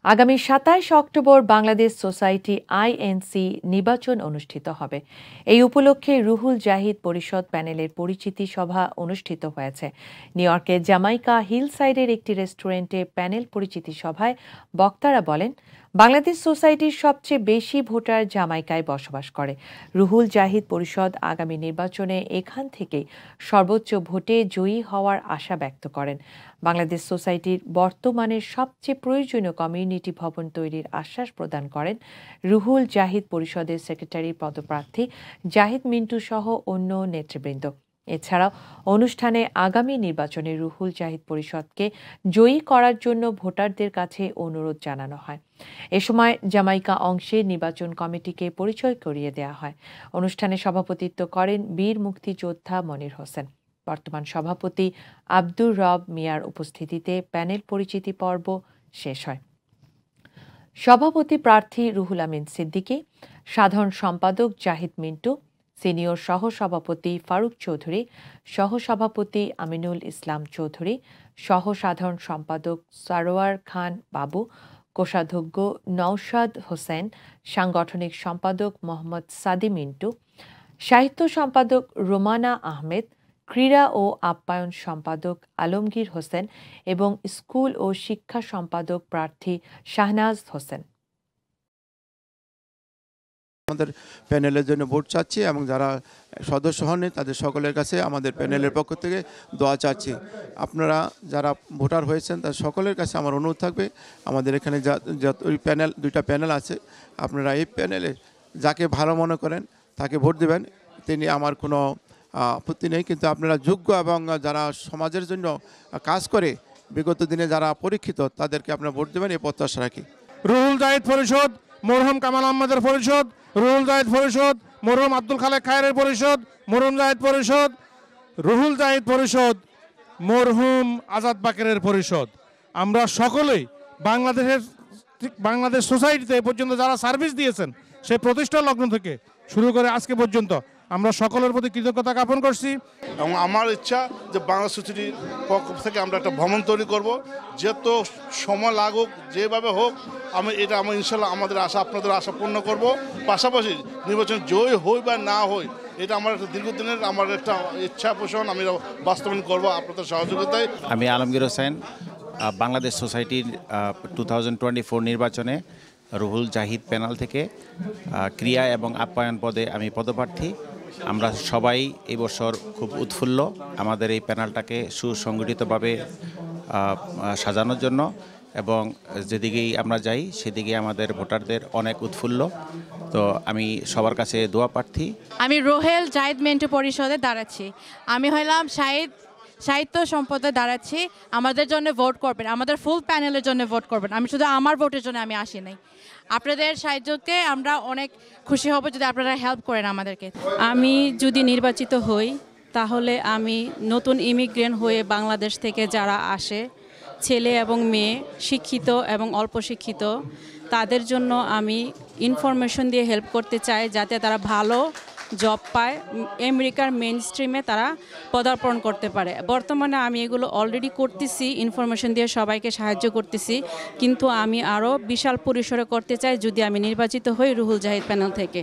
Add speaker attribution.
Speaker 1: আগামী ২৭ October Bangladesh society INC নির্বাচন অনুষ্ঠিত হবে। এই উপলক্ষে রুহুল জাহিদ পরিষদ প্যানেলের পরিচিতি সভা অনুষ্ঠিত হয়েছে। নিউ ইয়র্কের জামাইকা হিলসাইডের একটি রেস্টুরেন্টে প্যানেল পরিচিতি সভায় বক্তারা বলেন, বাংলাদেশ সোসাইটির সবচেয়ে বেশি ভোটার জামাইকায় বসবাস করে। রুহুল জাহিদ পরিষদ আগামী নির্বাচনে এখান থেকেই সর্বোচ্চ ভোটে জয়ী হওয়ার আশা ব্যক্ত করেন। বাংলাদেশ সোসাইটির বর্তমানের সবচেয়ে প্রয়োজনীয় কমিউনিটি ভবন তৈরির আশ্বাস প্রদান করেন রুহুল জাহিদ পরিষদের সেক্রেটারি পদপ্রার্থী জাহিদ মিন্টু সহ অন্য নেতৃবৃন্দ। এছাড়াও অনুষ্ঠানে আগামী নির্বাচনে রুহুল জাহিদ পরিষদকে জয়ী করার জন্য ভোটারদের কাছে অনুরোধ জানানো হয়। এ সময় জামাইকা অংশের নির্বাচন কমিটিকে পরিচয় করিয়ে দেওয়া হয়। অনুষ্ঠানে সভাপতিত্ব করেন বীর মুক্তিযোদ্ধা মনির হোসেন। বর্তমান সভাপতি আব্দুর রব মিয়ার উপস্থিতিতে প্যানেল পরিচিতি পর্ব শেষ হয়। সভাপতি প্রার্থী রুহুল আমিন সিদ্দিকী, সাধারণ সম্পাদক জাহিদ মিন্টু, সিনিয়র সহসভাপতি ফারুক চৌধুরী, সহসভাপতি আমিনুল ইসলাম চৌধুরী, সহ সাধারণ সম্পাদক সারোয়ার খান বাবু, কোষাধ্যক্ষ নওশাদ হোসেন, সাংগঠনিক সম্পাদক মোহাম্মদ সাদি মিন্টু, সাহিত্য সম্পাদক রোমানা আহমেদ, ক্রীড়া ও আপ্যায়ন সম্পাদক আলমগীর হোসেন এবং স্কুল ও শিক্ষা সম্পাদক প্রার্থী শাহনাজ হোসেন।
Speaker 2: আমাদের প্যানেলের জন্য ভোট চাচ্ছি এবং যারা সদস্য হননি তাদের সকলের কাছে আমাদের প্যানেলের পক্ষ থেকে দোয়া চাচ্ছি। আপনারা যারা ভোটার হয়েছেন তাদের সকলের কাছে আমার অনুরোধ থাকবে, আমাদের এখানে ওই প্যানেল, দুইটা প্যানেল আছে, আপনারা এই প্যানেলে যাকে ভালো মনে করেন তাকে ভোট দেবেন। তিনি আমার কোনো আপত্তি নেই, কিন্তু আপনারা যোগ্য এবং যারা সমাজের জন্য কাজ করে বিগত দিনে যারা পরীক্ষিত তাদেরকে আপনারা ভোট দেবেন এই প্রত্যাশা রাখি।
Speaker 3: রুহুল জাহিদ পরিষদ, মরহুম কামাল আহমেদের পরিষদ, রুহুল জাহিদ পরিষদ, মরহুম আব্দুল খালেক খায়ের পরিষদ, মরহুম জাহিদ পরিষদ, রুহুল জাহিদ পরিষদ, মরহুম আজাদ বাকেরের পরিষদ। আমরা সকলেই বাংলাদেশ সোসাইটিতে এ পর্যন্ত যারা সার্ভিস দিয়েছেন সেই প্রতিষ্ঠা লগ্ন থেকে শুরু করে আজকে পর্যন্ত আমরা সকলের প্রতি কৃতজ্ঞতা জ্ঞাপন করছি।
Speaker 4: এবং আমার ইচ্ছা যে বাংলাদেশ সোসাইটির পক্ষ থেকে আমরা একটা ভবন তৈরি করব, যত সময় লাগুক যেভাবে হোক আমার ইনশাল্লাহ আমাদের আশা, আপনাদের আশা পূর্ণ করব। পাশাপাশি নির্বাচন জয় হই বা না হই, এটা আমার একটা দীর্ঘদিনের আমার একটা ইচ্ছা পোষণ, আমি বাস্তবায়ন করব আপনাদের সহযোগিতায়।
Speaker 5: আমি আলমগীর হোসেন, বাংলাদেশ সোসাইটির 2024 নির্বাচনে রুহুল জাহিদ প্যানেল থেকে ক্রিয়া এবং আপ্যায়ন পদে আমি পদপ্রার্থী। আমরা সবাই এই বছর খুব উৎফুল্ল আমাদের এই প্যানেলটাকে সুসংগঠিতভাবে সাজানোর জন্য, এবং যেদিকেই আমরা যাই সেদিকে আমাদের ভোটারদের অনেক উৎফুল্ল। তো আমি সবার কাছে দোয়া প্রার্থী।
Speaker 6: আমি রুহুল জাহিদ মিন্টু পরিষদে দাঁড়াচ্ছি। আমি হলাম সাহিত্য সম্পদে দাঁড়াচ্ছি। আমাদের জন্য ভোট করবেন, আমাদের ফুল প্যানেলের জন্য ভোট করবেন। আমি শুধু আমার ভোটের জন্য আমি আসি নাই, আপনাদের সাহায্যকে আমরা অনেক খুশি হব যদি আপনারা হেল্প করেন আমাদেরকে।
Speaker 7: আমি যদি নির্বাচিত হই তাহলে আমি নতুন ইমিগ্রেন্ট হয়ে বাংলাদেশ থেকে যারা আসে, ছেলে এবং মেয়ে, শিক্ষিত এবং অল্প শিক্ষিত, তাদের জন্য আমি ইনফরমেশন দিয়ে হেল্প করতে চাই যাতে তারা ভালো জব পায়, আমেরিকার মেইন স্ট্রিমে তারা পদার্পণ করতে পারে। বর্তমানে আমি এগুলো অলরেডি করতেছি, ইনফরমেশন দিয়ে সবাইকে সাহায্য করতেছি, কিন্তু আমি আরও বিশাল পরিসরে করতে চাই যদি আমি নির্বাচিত হই রুহুল জাহিদ প্যানেল থেকে।